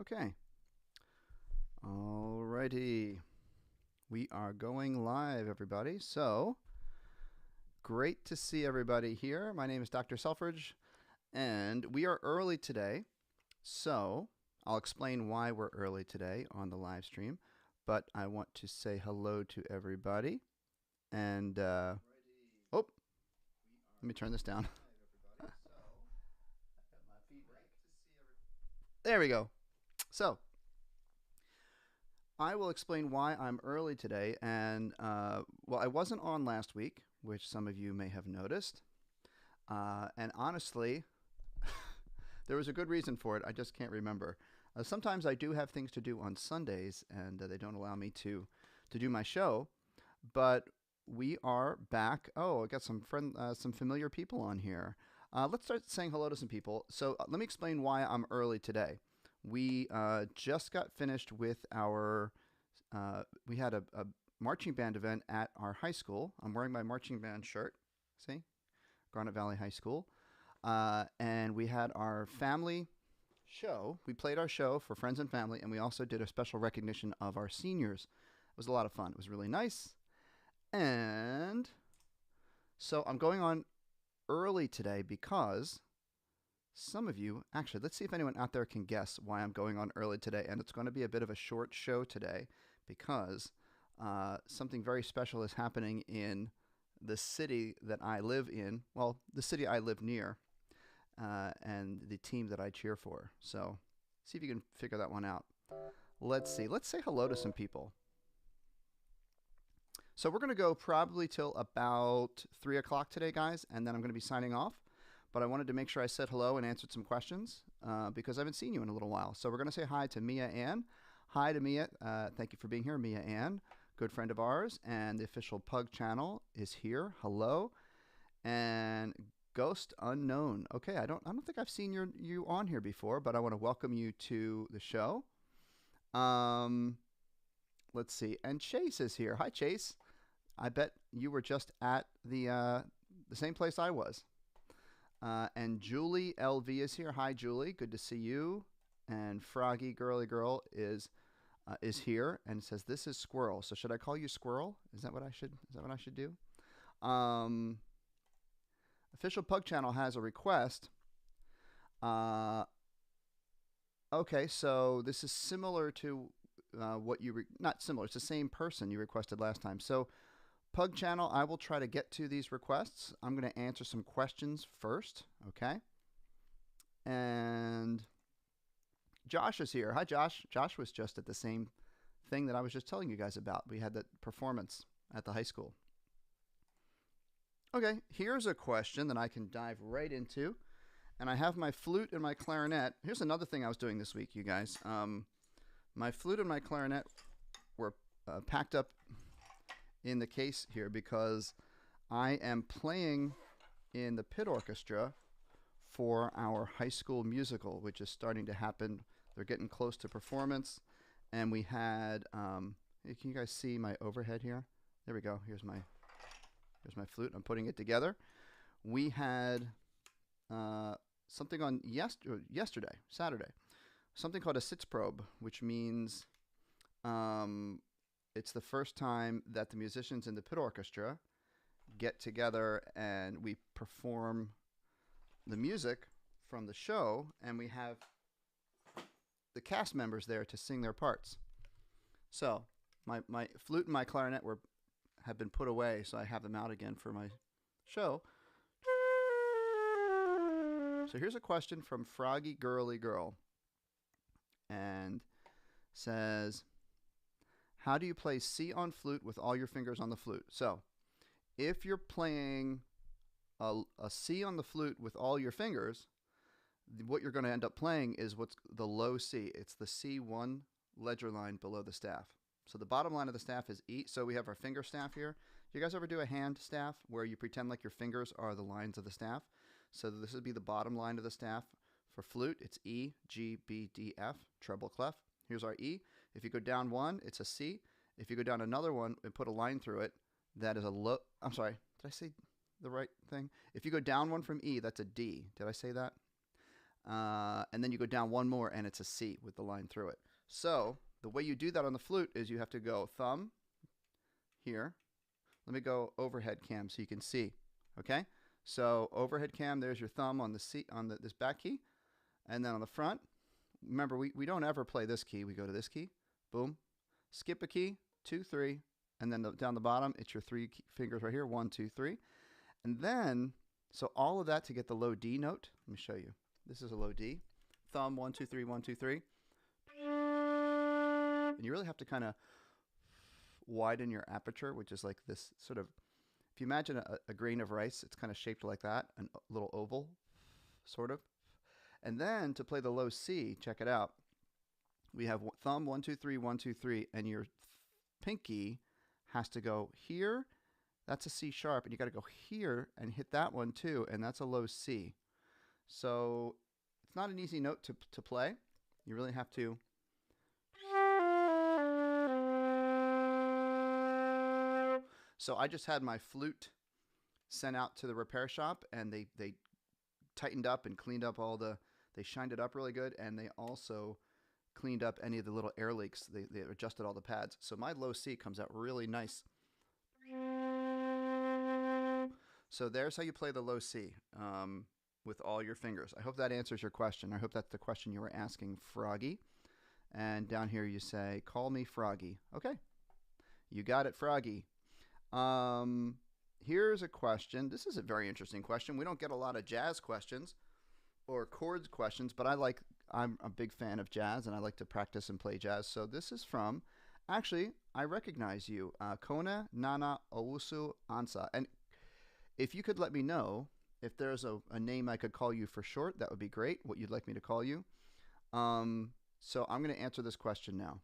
Okay. Alrighty. We are going live, everybody. So, great to see everybody here. My name is Dr. Selfridge, and we are early today. So, I'll explain why we're early today on the live stream. But I want to say hello to everybody. And, oh, let me turn this down. There we go. So, I will explain why I'm early today. And, well, I wasn't on last week, which some of you may have noticed. And honestly, there was a good reason for it. I just can't remember. Sometimes I do have things to do on Sundays, and they don't allow me to do my show. But we are back. Oh, I got some familiar people on here. Let's start saying hello to some people. So let me explain why I'm early today. We just got finished with our. We had a marching band event at our high school. I'm wearing my marching band shirt. See, Garnet Valley High School. And we had our family show. We played our show for friends and family, and we also did a special recognition of our seniors. It was a lot of fun. It was really nice. And so I'm going on early today because some of you, actually, let's see if anyone out there can guess why I'm going on early today. And it's going to be a bit of a short show today because something very special is happening in the city that I live in. Well, the city I live near. And the team that I cheer for. So see if you can figure that one out. Let's see. Let's say hello to some people. So we're going to go probably till about 3 o'clock today, guys, and then I'm going to be signing off. But I wanted to make sure I said hello and answered some questions because I haven't seen you in a little while. So we're going to say hi to Mia Ann. Hi to Mia. Thank you for being here, Mia Ann, good friend of ours, and the official Pug channel is here. Hello. And Ghost Unknown. Okay, I don't think I've seen you on here before, but I want to welcome you to the show. Let's see. And Chase is here. Hi, Chase. I bet you were just at the same place I was. And Joelee LV is here. Hi, Joelee. Good to see you. And Froggy Girly Girl is here and says this is Squirrel. So should I call you Squirrel? Is that what I should do? Official Pug channel has a request. Okay, so this is similar to what you not similar. It's the same person you requested last time. So Pug channel, I will try to get to these requests. I'm going to answer some questions first, okay? And Josh is here. Hi, Josh. Josh was just at the same thing that I was just telling you guys about. We had that performance at the high school. Okay, here's a question that I can dive right into. And I have my flute and my clarinet. Here's another thing I was doing this week, you guys. My flute and my clarinet were packed up in the case here because I am playing in the pit orchestra for our high school musical, which is starting to happen. They're getting close to performance. And we had, can you guys see my overhead here? There we go. Here's my flute. I'm putting it together. We had something on yesterday, Saturday, something called a Sitzprobe, which means it's the first time that the musicians in the pit orchestra get together and we perform the music from the show, and we have the cast members there to sing their parts. So my flute and my clarinet have been put away, so I have them out again for my show. So here's a question from Froggy Girly Girl, and says, how do you play C on flute with all your fingers on the flute? So if you're playing a C on the flute with all your fingers, what you're going to end up playing is what's the low C. It's the C1 ledger line below the staff. So the bottom line of the staff is E. So we have our finger staff here. Do you guys ever do a hand staff where you pretend like your fingers are the lines of the staff? So this would be the bottom line of the staff. For flute, it's E, G, B, D, F, treble clef. Here's our E. If you go down one, it's a C. If you go down another one and put a line through it, that is a low. I'm sorry, did I say the right thing? If you go down one from E, that's a D. Did I say that? and then you go down one more, and it's a C with the line through it. So the way you do that on the flute is you have to go thumb here. Let me go overhead cam so you can see. Okay, so overhead cam, there's your thumb on the C on this back key, and then on the front. Remember, we don't ever play this key. We go to this key, boom, skip a key, 2, 3, and then down the bottom, it's your 3 fingers right here, 1, 2, 3, and then so all of that to get the low D note. Let me show you. This is a low D. Thumb 1, 2, 3, 1, 2, 3, and you really have to kind of widen your aperture, which is like this sort of. If you imagine a grain of rice, it's kind of shaped like that, a little oval, sort of. And then to play the low C, check it out. We have thumb 1, 2, 3, 1, 2, 3, and your pinky has to go here. That's a C sharp, and you got to go here and hit that one too, and that's a low C. So it's not an easy note to play. You really have to. So I just had my flute sent out to the repair shop, and they tightened up and cleaned up they shined it up really good, and they also cleaned up any of the little air leaks. They adjusted all the pads. So my low C comes out really nice. So there's how you play the low C with all your fingers. I hope that answers your question. I hope that's the question you were asking, Froggy. And down here you say, call me Froggy. Okay, you got it, Froggy. Here's a question. This is a very interesting question. We don't get a lot of jazz questions or chords questions, but I'm a big fan of jazz, and I like to practice and play jazz. So this is from, actually, I recognize you, Kona Nana Owusu Ansa. And if you could let me know if there's a name I could call you for short, that would be great, what you'd like me to call you. So I'm going to answer this question now.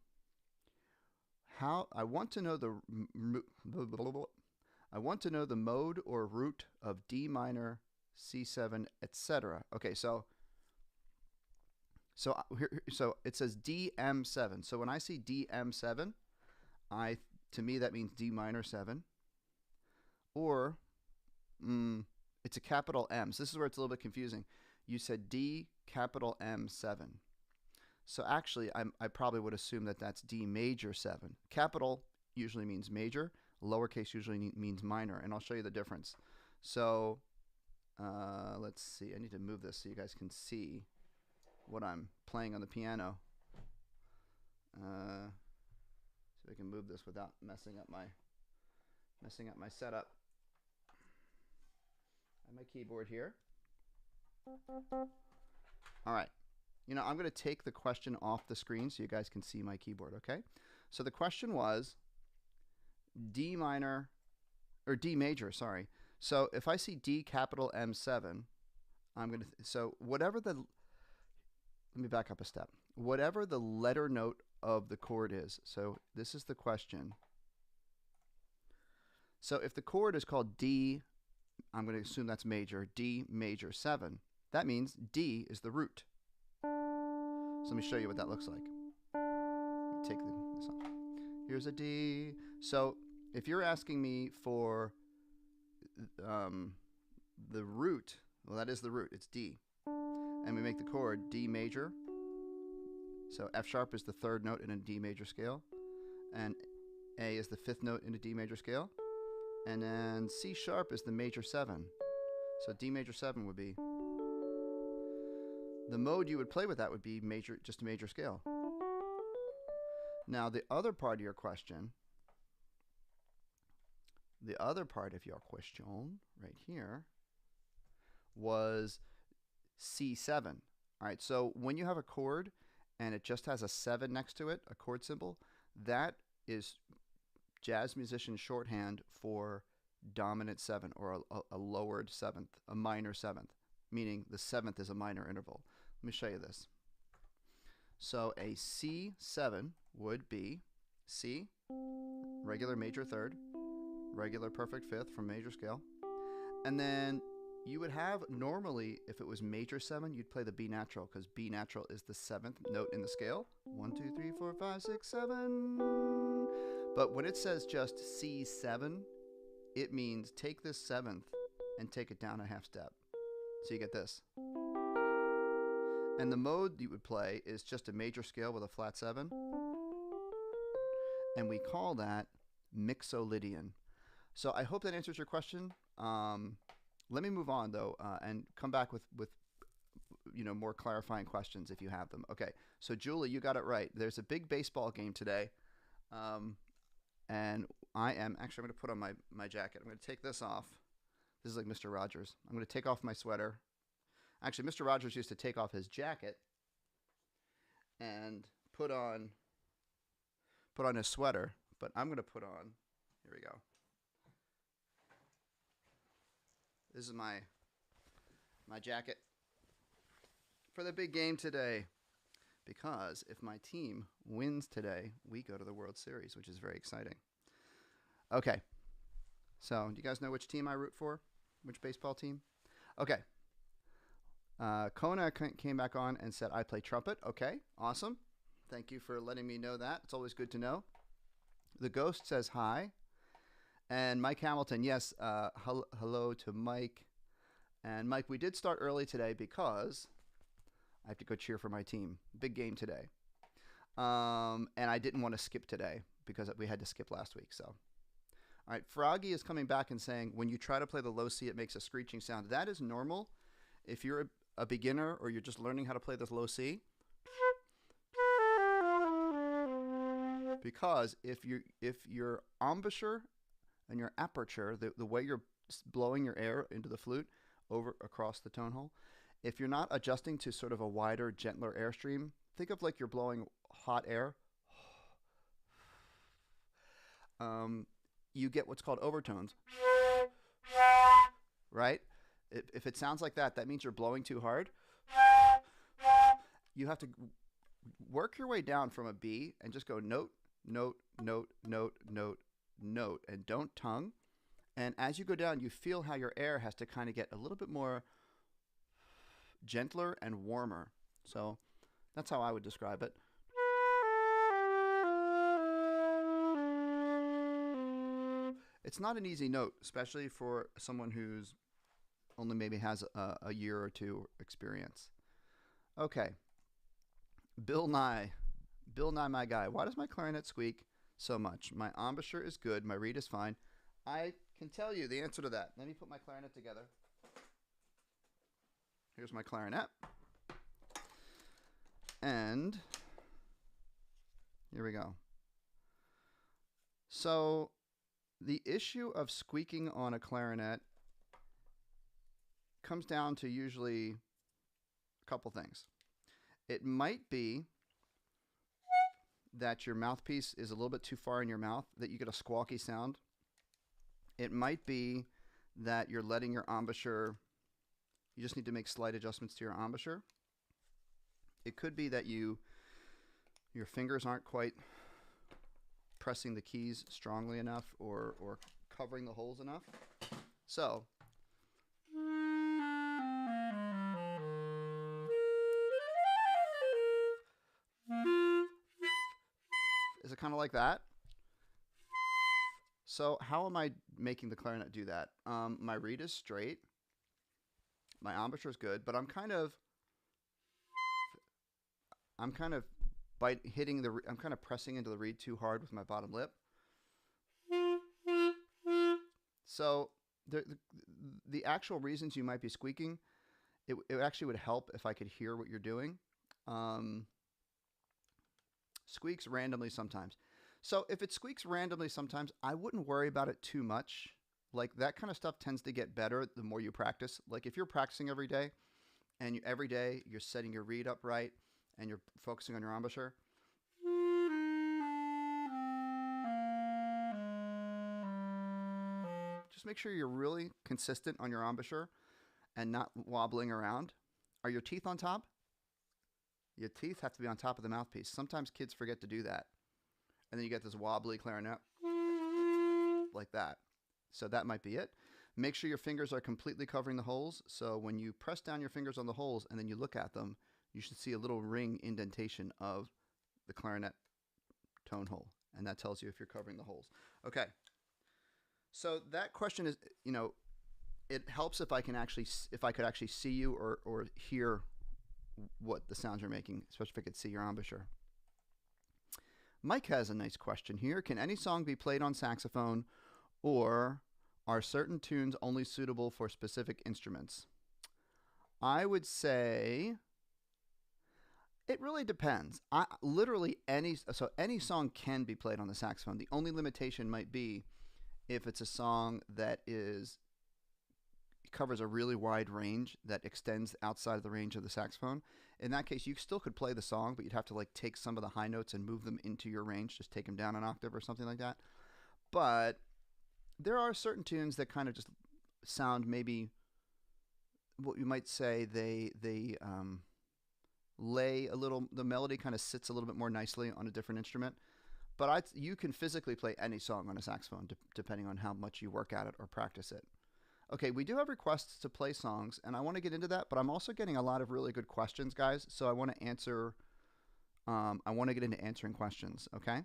I want to know the mode or root of D minor, C7, etc. Okay, so it says DM7. So when I see DM7, to me that means D minor 7, or it's a capital M. So this is where it's a little bit confusing. You said D capital M7. So actually, I probably would assume that that's D major 7. Capital usually means major. Lowercase usually means minor, and I'll show you the difference. So let's see. I need to move this so you guys can see what I'm playing on the piano. So I can move this without messing up my setup. I have my keyboard here. All right. You know, I'm going to take the question off the screen so you guys can see my keyboard, okay? So the question was D minor, or D major, sorry. So if I see D capital M7, I'm going to, so whatever the, let me back up a step. Whatever the letter note of the chord is, so this is the question. So if the chord is called D, I'm going to assume that's major, D major 7. That means D is the root. So let me show you what that looks like. Take this off. Here's a D. So if you're asking me for the root, well, that is the root. It's D. And we make the chord D major. So F sharp is the 3rd note in a D major scale. And A is the 5th note in a D major scale. And then C sharp is the major 7. So D major 7 would be. The mode you would play with that would be major, just a major scale. Now the other part of your question, right here was C7. All right, so when you have a chord and it just has a 7 next to it, a chord symbol, that is jazz musician shorthand for dominant 7 or a lowered 7th, a minor 7th, meaning the 7th is a minor interval. Let me show you this. So a C7 would be C, regular major 3rd, regular perfect 5th from major scale. And then you would have, normally, if it was major 7, you'd play the B natural, because B natural is the 7th note in the scale. 1, 2, 3, 4, 5, 6, 7. But when it says just C7, it means take this 7th and take it down a half step. So you get this. And the mode you would play is just a major scale with a flat 7. And we call that Mixolydian. So I hope that answers your question. Let me move on, though, and come back with more clarifying questions if you have them. Okay, so Joelee, you got it right. There's a big baseball game today. And I'm going to put on my jacket. I'm going to take this off. This is like Mr. Rogers. I'm going to take off my sweater. Actually, Mr. Rogers used to take off his jacket and put on his sweater, but I'm going to put on, here we go. This is my jacket for the big game today, because if my team wins today, we go to the World Series, which is very exciting. Okay, so do you guys know which team I root for? Which baseball team? Okay. Kona came back on and said, I play trumpet. Okay, awesome. Thank you for letting me know that. It's always good to know. The Ghost says hi. And Mike Hamilton, yes, hello to Mike. And Mike, we did start early today because I have to go cheer for my team. Big game today. And I didn't want to skip today because we had to skip last week. So, all right, Froggy is coming back and saying, when you try to play the low C, it makes a screeching sound. That is normal. If you're a beginner or you're just learning how to play this low C, because if your embouchure and your aperture, the way you're blowing your air into the flute over across the tone hole, if you're not adjusting to sort of a wider, gentler airstream, think of like you're blowing hot air. You get what's called overtones, right? If it sounds like that, that means you're blowing too hard. You have to work your way down from a B and just go note, note, note, note, note, note, and don't tongue. And as you go down, you feel how your air has to kind of get a little bit more gentler and warmer. So that's how I would describe it. It's not an easy note, especially for someone who's only maybe has a year or two experience. Okay. Bill Nye, my guy. Why does my clarinet squeak so much? My embouchure is good. My reed is fine. I can tell you the answer to that. Let me put my clarinet together. Here's my clarinet. And here we go. So the issue of squeaking on a clarinet comes down to usually a couple things. It might be that your mouthpiece is a little bit too far in your mouth, that you get a squawky sound. It might be that you're letting your embouchure, you just need to make slight adjustments to your embouchure. It could be that your fingers aren't quite pressing the keys strongly enough or covering the holes enough. So is it kind of like that? So how am I making the clarinet do that? My reed is straight. My embouchure is good, but I'm kind of I'm kind of pressing into the reed too hard with my bottom lip. So the actual reasons you might be squeaking, it actually would help if I could hear what you're doing. Squeaks randomly sometimes. So if it squeaks randomly sometimes, I wouldn't worry about it too much. Like that kind of stuff tends to get better the more you practice. Like if you're practicing every day and every day you're setting your reed up right and you're focusing on your embouchure, just make sure you're really consistent on your embouchure and not wobbling around. Are your teeth on top? Your teeth have to be on top of the mouthpiece. Sometimes kids forget to do that. And then you get this wobbly clarinet like that. So that might be it. Make sure your fingers are completely covering the holes. So when you press down your fingers on the holes and then you look at them, you should see a little ring indentation of the clarinet tone hole. And that tells you if you're covering the holes. Okay. So that question is, it helps if I could actually see you or hear what the sounds you're making, especially if I could see your embouchure. Mike has a nice question here. Can any song be played on saxophone, or are certain tunes only suitable for specific instruments? I would say it really depends. Literally any song can be played on the saxophone. The only limitation might be if it's a song that covers a really wide range that extends outside of the range of the saxophone. In that case, you still could play the song, but you'd have to like take some of the high notes and move them into your range, just take them down an octave or something like that. But there are certain tunes that kind of just sound maybe what you might say they lay a little, the melody kind of sits a little bit more nicely on a different instrument. But you can physically play any song on a saxophone depending on how much you work at it or practice it. Okay, we do have requests to play songs, and I want to get into that, but I'm also getting a lot of really good questions, guys, so I want to answer, I want to get into answering questions, okay?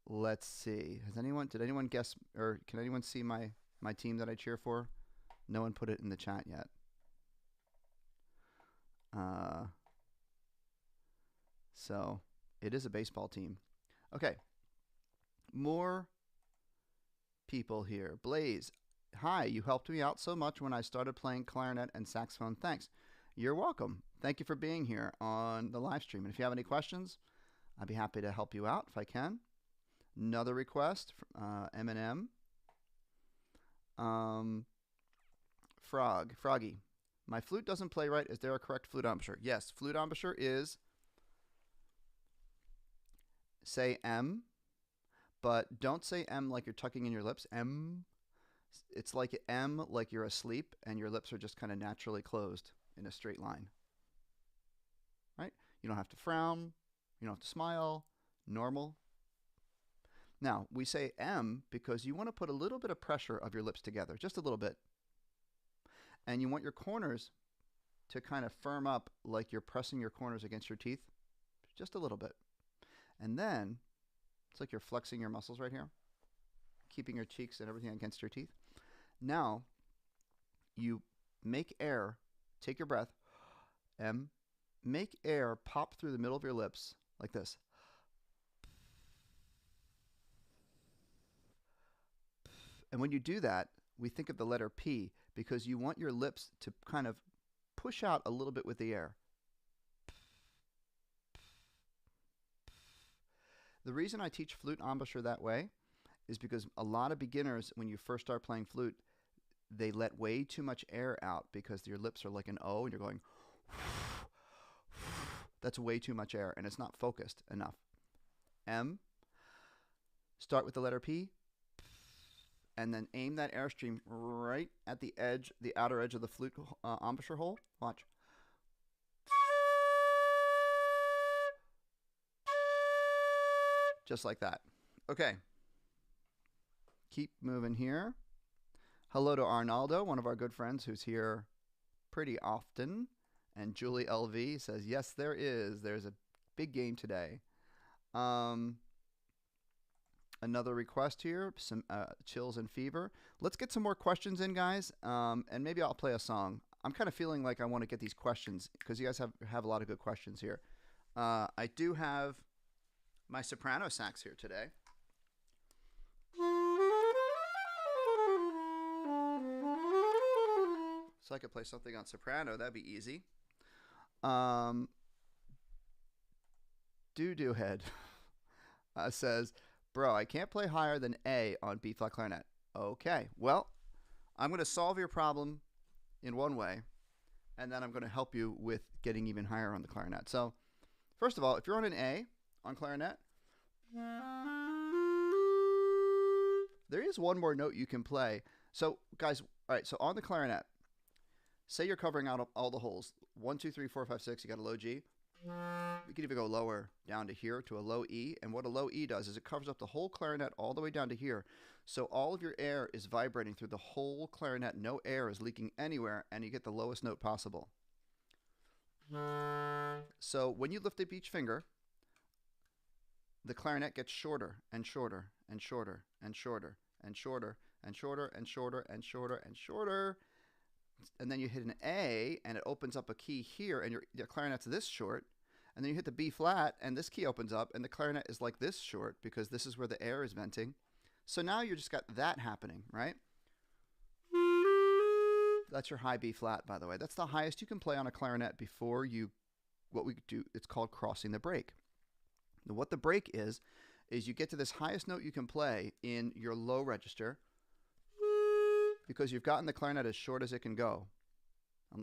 Let's see. Did anyone guess, or can anyone see my team that I cheer for? No one put it in the chat yet. So it is a baseball team. Okay. More people here. Blaze, hi, you helped me out so much when I started playing clarinet and saxophone. Thanks. You're welcome. Thank you for being here on the live stream. And if you have any questions, I'd be happy to help you out if I can. Another request, M&M. Froggy. My flute doesn't play right. Is there a correct flute embouchure? Yes, flute embouchure is, say M, but don't say M like you're tucking in your lips. M. It's like M like you're asleep and your lips are just kind of naturally closed in a straight line. Right? You don't have to frown. You don't have to smile. Normal. Now, we say M because you want to put a little bit of pressure of your lips together, just a little bit. And you want your corners to kind of firm up like you're pressing your corners against your teeth, just a little bit. And then it's like you're flexing your muscles right here, keeping your cheeks and everything against your teeth. Now, you make air, take your breath, M, make air pop through the middle of your lips like this. And when you do that, we think of the letter P because you want your lips to kind of push out a little bit with the air. The reason I teach flute embouchure that way is because a lot of beginners, when you first start playing flute, they let way too much air out because your lips are like an O and you're going, that's way too much air and it's not focused enough. M, start with the letter P, and then aim that airstream right at the edge, the outer edge of the flute embouchure hole. Watch. Just like that. Okay. Keep moving here. Hello to Arnaldo, one of our good friends who's here pretty often. And Joelee LV says, yes, there is. There's a big game today. Another request here, some chills and fever. Let's get some more questions in, guys, and maybe I'll play a song. I'm kind of feeling like I want to get these questions because you guys have a lot of good questions here. I do have my soprano sax here today. So I could play something on soprano. That'd be easy. Doo-doo head says, bro, I can't play higher than A on B flat clarinet. Okay, well, I'm going to solve your problem in one way, and then I'm going to help you with getting even higher on the clarinet. So, first of all, if you're on an A on clarinet, there is one more note you can play. So, guys, all right, so on the clarinet, say you're covering out all the holes. 1, 2, 3, 4, 5, 6, you got a low G. We can even go lower down to here to a low E. And what a low E does is it covers up the whole clarinet all the way down to here. So all of your air is vibrating through the whole clarinet. No air is leaking anywhere, and you get the lowest note possible. So when you lift up each finger, the clarinet gets shorter and shorter and shorter and shorter and shorter and shorter and shorter and shorter and shorter. and then you hit an A, and it opens up a key here, and your clarinet's this short, and then you hit the B flat, and this key opens up, and the clarinet is like this short because this is where the air is venting. So now you just got that happening, right? That's your high B flat, by the way. That's the highest you can play on a clarinet before you, what we do, it's called crossing the break. Now, what the break is you get to this highest note you can play in your low register because you've gotten the clarinet as short as it can go.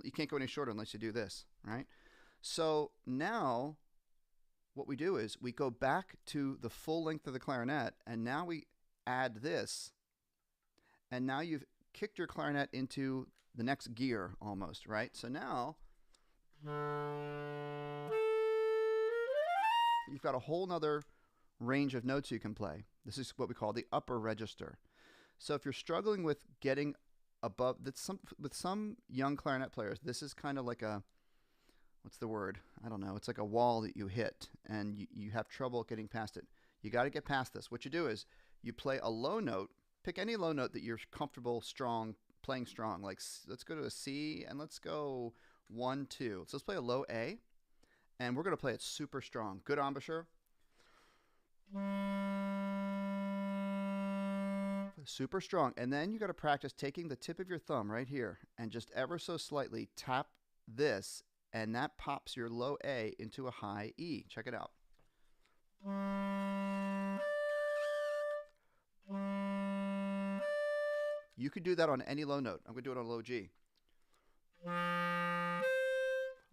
You can't go any shorter unless you do this, right? So now what we do is we go back to the full length of the clarinet, and now we add this, and now you've kicked your clarinet into the next gear almost, right? So now you've got a whole nother range of notes you can play. This is what we call the upper register. So if you're struggling with getting above, with some young clarinet players, this is kind of like a, what's the word? I don't know. It's like a wall that you hit, and you have trouble getting past it. You got to get past this. What you do is you play a low note. Pick any low note that you're comfortable playing strong. Like, let's go to a C, and let's go 1, 2. So let's play a low A, and we're going to play it super strong. Good embouchure. Super strong. And then you got to practice taking the tip of your thumb right here and just ever so slightly tap this, and that pops your low A into a high E. Check it out. You could do that on any low note. I'm going to do it on low G.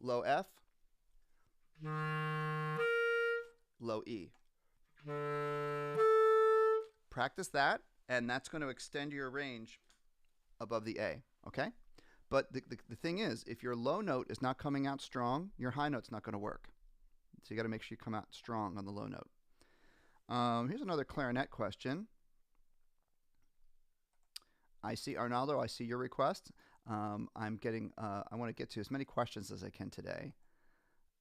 Low F. Low E. Practice that, and that's going to extend your range above the A, okay? But the thing is, if your low note is not coming out strong, your high note's not going to work. So you got to make sure you come out strong on the low note. Here's another clarinet question. I see, Arnaldo, I see your request. I want to get to as many questions as I can today.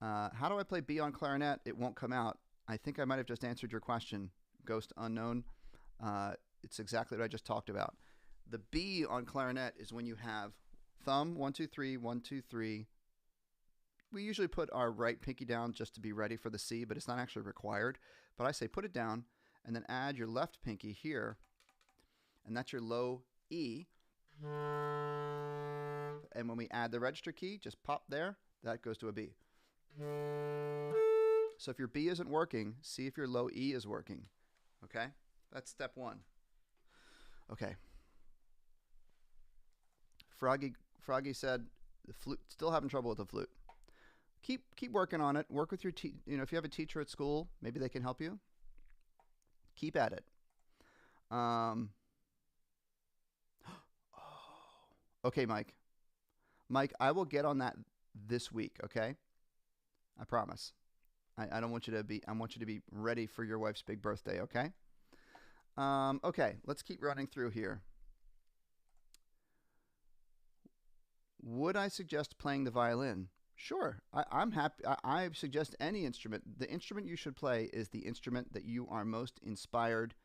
How do I play B on clarinet? It won't come out. I think I might have just answered your question, Ghost Unknown. It's exactly what I just talked about. The B on clarinet is when you have thumb, 1, 2, 3, 1, 2, 3. We usually put our right pinky down just to be ready for the C, but it's not actually required. But I say put it down, and then add your left pinky here, and that's your low E. And when we add the register key, just pop there, that goes to a B. So if your B isn't working, see if your low E is working. Okay? That's step 1. Okay. Froggy said the flute, still having trouble with the flute. Keep working on it. Work with your if you have a teacher at school, maybe they can help you. Keep at it. Okay, Mike. Mike, I will get on that this week, okay? I promise. I don't want you to be, I want you to be ready for your wife's big birthday, okay? Okay, let's keep running through here. Would I suggest playing the violin? Sure, I'm happy. I suggest any instrument. The instrument you should play is the instrument that you are most inspired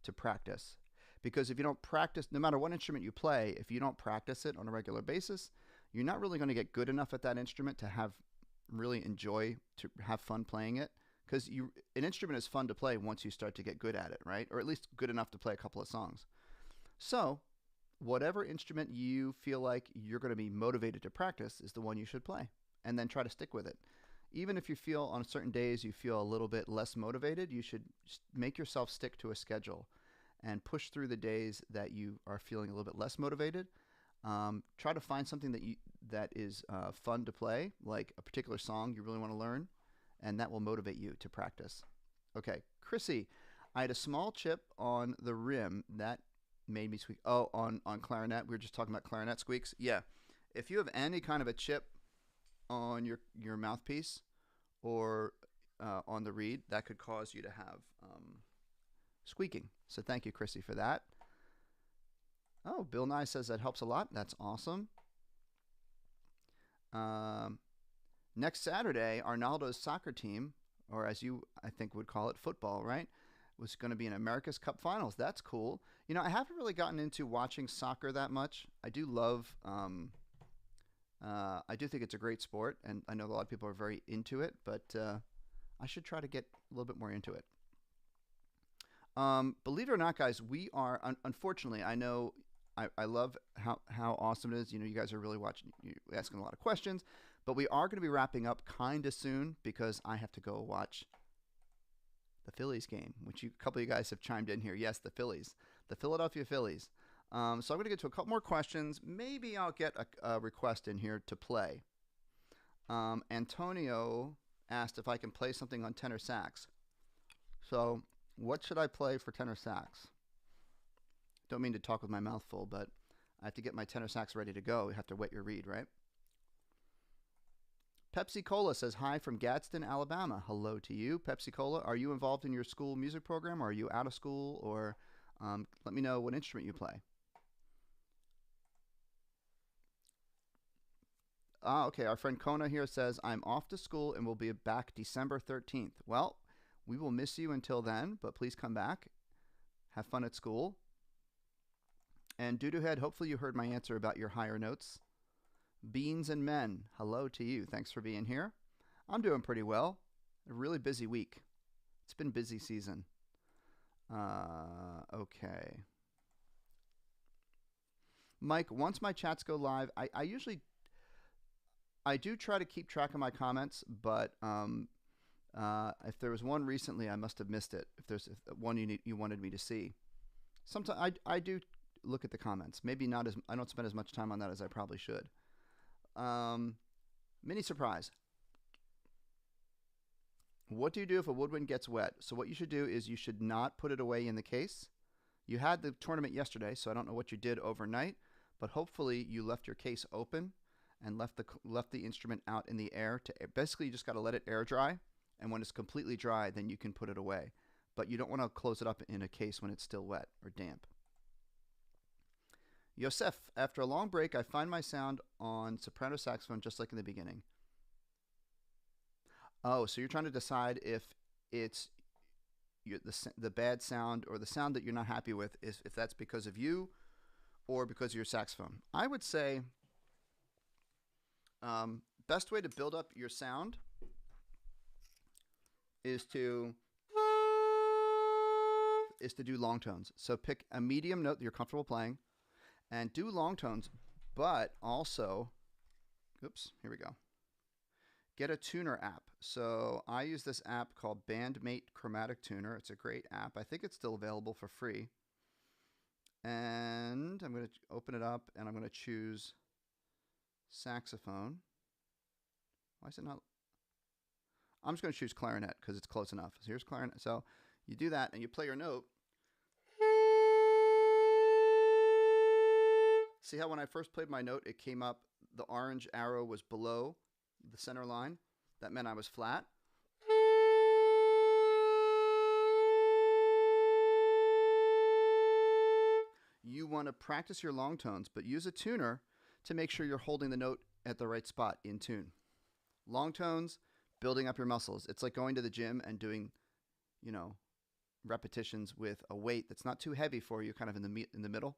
to practice. Because if you don't practice, no matter what instrument you play, if you don't practice it on a regular basis, you're not really going to get good enough at that instrument to have fun playing it. Because an instrument is fun to play once you start to get good at it, right? Or at least good enough to play a couple of songs. So whatever instrument you feel like you're going to be motivated to practice is the one you should play, and then try to stick with it. Even if you feel on certain days you feel a little bit less motivated, you should make yourself stick to a schedule and push through the days that you are feeling a little bit less motivated. Try to find something that is fun to play, like a particular song you really want to learn, and that will motivate you to practice. Okay, Chrissy, I had a small chip on the rim that made me squeak. Oh, on clarinet. We were just talking about clarinet squeaks. Yeah, if you have any kind of a chip on your mouthpiece or on the reed, that could cause you to have squeaking. So thank you, Chrissy, for that. Oh, Bill Nye says that helps a lot. That's awesome. Next Saturday, Arnaldo's soccer team, or as you, I think, would call it, football, right, was going to be in America's Cup Finals. That's cool. You know, I haven't really gotten into watching soccer that much. I do love I do think it's a great sport, and I know a lot of people are very into it, but I should try to get a little bit more into it. Believe it or not, guys, we are, unfortunately, I know I love how awesome it is. You know, you guys are really watching, you asking a lot of questions, but we are going to be wrapping up kind of soon because I have to go watch the Phillies game, which a couple of you guys have chimed in here. Yes, the Phillies, the Philadelphia Phillies. So I'm going to get to a couple more questions. Maybe I'll get a request in here to play. Antonio asked if I can play something on tenor sax. So what should I play for tenor sax? Don't mean to talk with my mouth full, but I have to get my tenor sax ready to go. You have to wet your reed, right? Pepsi Cola says, hi from Gadsden, Alabama. Hello to you, Pepsi Cola. Are you involved in your school music program, or are you out of school, or let me know what instrument you play. Okay, our friend Kona here says, I'm off to school and will be back December 13th. Well, we will miss you until then, but please come back. Have fun at school. And Doodoo Head, hopefully you heard my answer about your higher notes. Beans and Men, hello to you. Thanks for being here. I'm doing pretty well. A really busy week. It's been busy season. Okay. Mike, once my chats go live, I do try to keep track of my comments, but if there was one recently, I must have missed it. If there's one you wanted me to see, sometimes I do look at the comments. Maybe not as I don't spend as much time on that as I probably should. Mini surprise. What do you do if a woodwind gets wet? So what you should do is you should not put it away in the case. You had the tournament yesterday, so I don't know what you did overnight, but hopefully you left your case open and left the instrument out in the air. Basically, you just got to let it air dry, and when it's completely dry, then you can put it away. But you don't want to close it up in a case when it's still wet or damp. Yosef, after a long break, I find my sound on soprano saxophone just like in the beginning. Oh, so you're trying to decide if it's the bad sound or the sound that you're not happy with, if that's because of you or because of your saxophone. I would say best way to build up your sound is to do long tones. So pick a medium note that you're comfortable playing and do long tones, but also, oops, here we go. Get a tuner app. So I use this app called Bandmate Chromatic Tuner. It's a great app. I think it's still available for free. And I'm going to open it up and I'm going to choose saxophone. Why is it not? I'm just going to choose clarinet because it's close enough. So here's clarinet. So you do that and you play your note. See how when I first played my note, it came up, the orange arrow was below the center line? That meant I was flat. You want to practice your long tones, but use a tuner to make sure you're holding the note at the right spot in tune. Long tones, building up your muscles. It's like going to the gym and doing, repetitions with a weight that's not too heavy for you, kind of in the middle.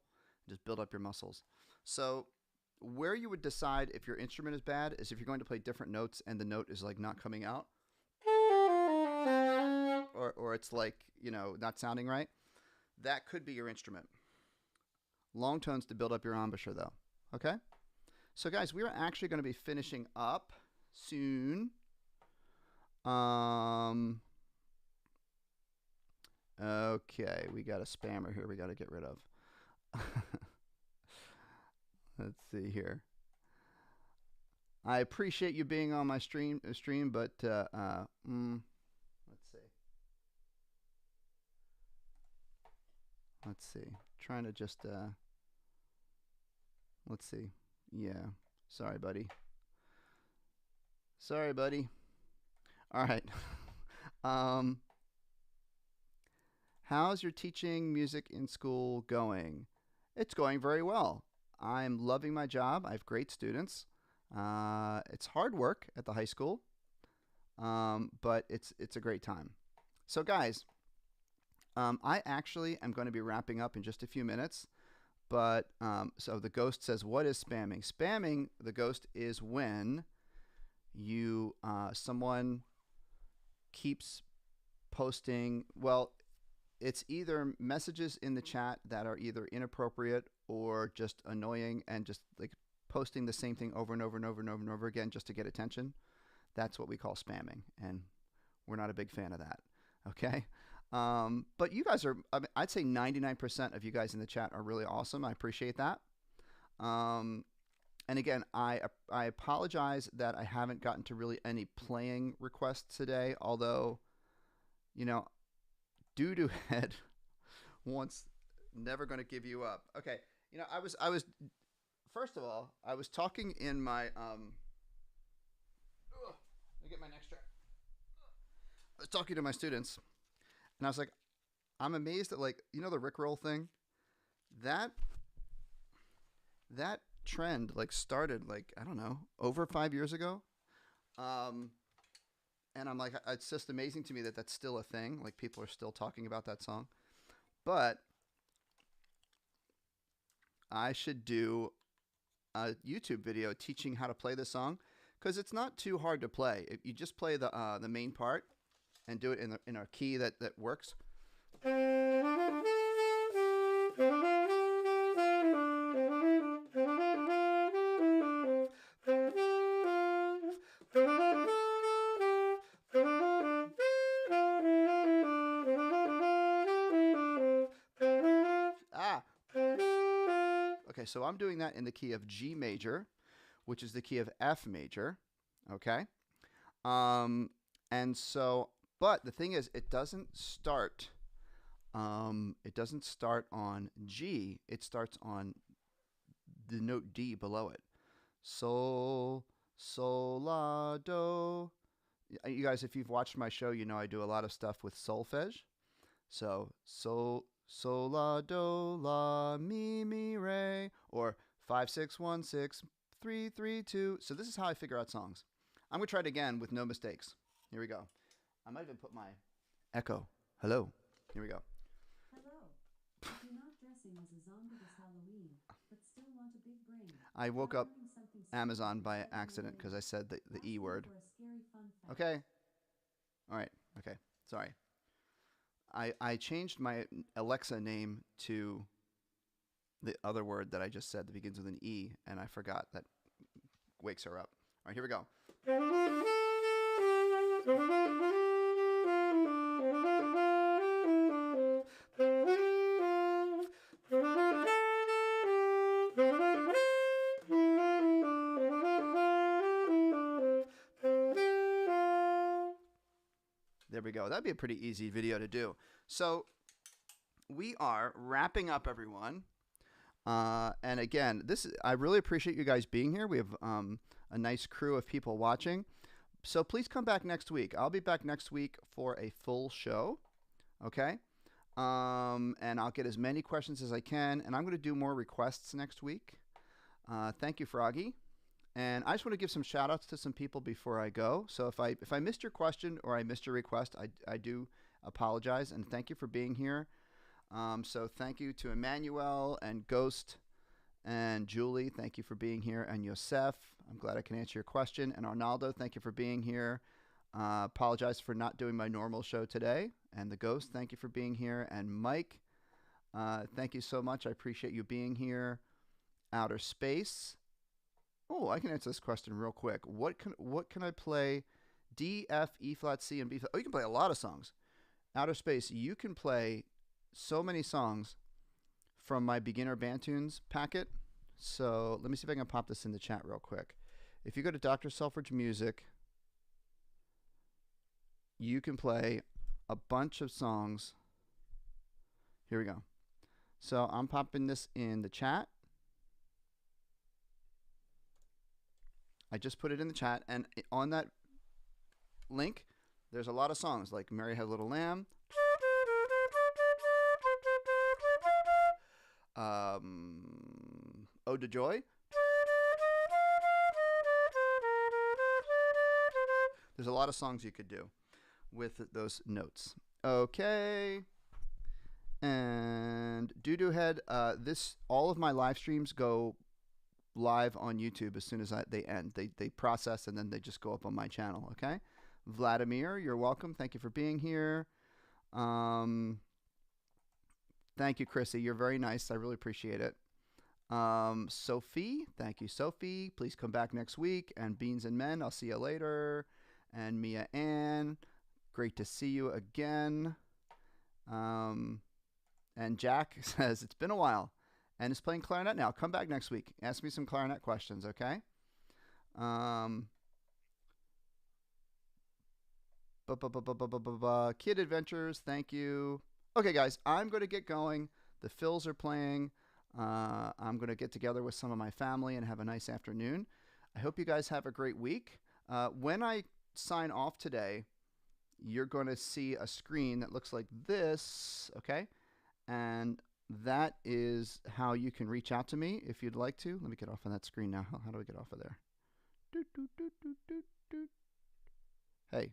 Just build up your muscles. So where you would decide if your instrument is bad is if you're going to play different notes and the note is like not coming out, or it's like, not sounding right. That could be your instrument. Long tones to build up your embouchure though. Okay? So guys, we are actually going to be finishing up soon. Okay, we got a spammer here we got to get rid of. Let's see here. I appreciate you being on my stream, but let's see. Let's see. Trying to just let's see. Yeah. Sorry, buddy. Sorry, buddy. All right. How's your teaching music in school going? It's going very well. I'm loving my job. I have great students. It's hard work at the high school, but it's a great time. So guys, I actually am going to be wrapping up in just a few minutes, But so the ghost says, what is spamming? Spamming, the ghost, is when you someone keeps posting. Well, it's either messages in the chat that are either inappropriate or just annoying and just like posting the same thing over and over and over and over and over again just to get attention. That's what we call spamming, and we're not a big fan of that. Okay. But you guys are, I mean, I'd say 99% of you guys in the chat are really awesome. I appreciate that. And again, I apologize that I haven't gotten to really any playing requests today, although, you know, Doo-Doo Head wants never going to give you up. Okay. You know, I was first of all, I was talking in my, let me get my next track. I was talking to my students, and I was like, I'm amazed at, like, you know, the Rickroll thing? That trend, like, started, like, I don't know, over 5 years ago. And I'm like, it's just amazing to me that that's still a thing. Like, people are still talking about that song. But I should do a YouTube video teaching how to play this song, because it's not too hard to play. You just play the main part and do it in a key that works. Okay, so I'm doing that in the key of G major, which is the key of F major. Okay. And so, but the thing is, it doesn't start on G. It starts on the note D below it. Sol, sol, la, do. You guys, if you've watched my show, you know I do a lot of stuff with solfege. So, sol, sol, la, do, la, mi, re, or 5, 6, 1, 6, 3, 3, 2. So this is how I figure out songs. I'm going to try it again with no mistakes. Here we go. I might even put my echo. Hello. Here we go. Hello. If you're not dressing as a zombie this Halloween, but still want a big brain. I woke up Amazon by accident because I said the E word. Okay. All right. Okay. Sorry. I changed my Alexa name to the other word that I just said that begins with an E, and I forgot that wakes her up. All right, here we go. There we go. That'd be a pretty easy video to do. So we are wrapping up, everyone. And again, I really appreciate you guys being here. We have a nice crew of people watching. So please come back next week. I'll be back next week for a full show. Okay? And I'll get as many questions as I can. And I'm going to do more requests next week. Thank you, Froggy. And I just want to give some shout outs to some people before I go. So if I missed your question or I missed your request, I do apologize. And thank you for being here. So thank you to Emmanuel and Ghost and Joelee. Thank you for being here. And Yosef, I'm glad I can answer your question. And Arnaldo, thank you for being here. Apologize for not doing my normal show today. And the Ghost, thank you for being here. And Mike, thank you so much. I appreciate you being here. Outer Space. Oh, I can answer this question real quick. What can I play? D, F, E flat, C, and B flat. Oh, you can play a lot of songs. Outer Space, you can play so many songs from my beginner band tunes packet. So let me see if I can pop this in the chat real quick. If you go to Dr. Selfridge Music, you can play a bunch of songs. Here we go. So I'm popping this in the chat. I just put it in the chat, and on that link, there's a lot of songs like Mary Had a Little Lamb, Ode to Joy. There's a lot of songs you could do with those notes. Okay. And Doo-Doo Head, all of my live streams go live on YouTube as soon as they end. They process and then they just go up on my channel, okay? Vladimir, you're welcome. Thank you for being here. Thank you, Chrissy. You're very nice. I really appreciate it. Sophie, thank you, Sophie. Please come back next week. And Beans and Men, I'll see you later. And Mia Ann, great to see you again. And Jacque says, it's been a while and is playing clarinet now. Come back next week. Ask me some clarinet questions, okay? Kid Adventures, thank you. Okay, guys, I'm going to get going. The Phils are playing. I'm going to get together with some of my family and have a nice afternoon. I hope you guys have a great week. When I sign off today, you're going to see a screen that looks like this, okay? And that is how you can reach out to me if you'd like to. Let me get off of that screen now. How do I get off of there? Hey.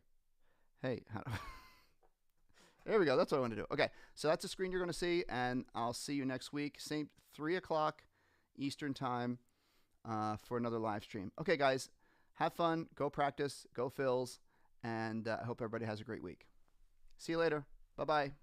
There we go. That's what I want to do. Okay, so that's the screen you're going to see, and I'll see you next week. Same 3 o'clock Eastern time for another live stream. Okay, guys, have fun. Go practice. Go Phils. And I hope everybody has a great week. See you later. Bye-bye.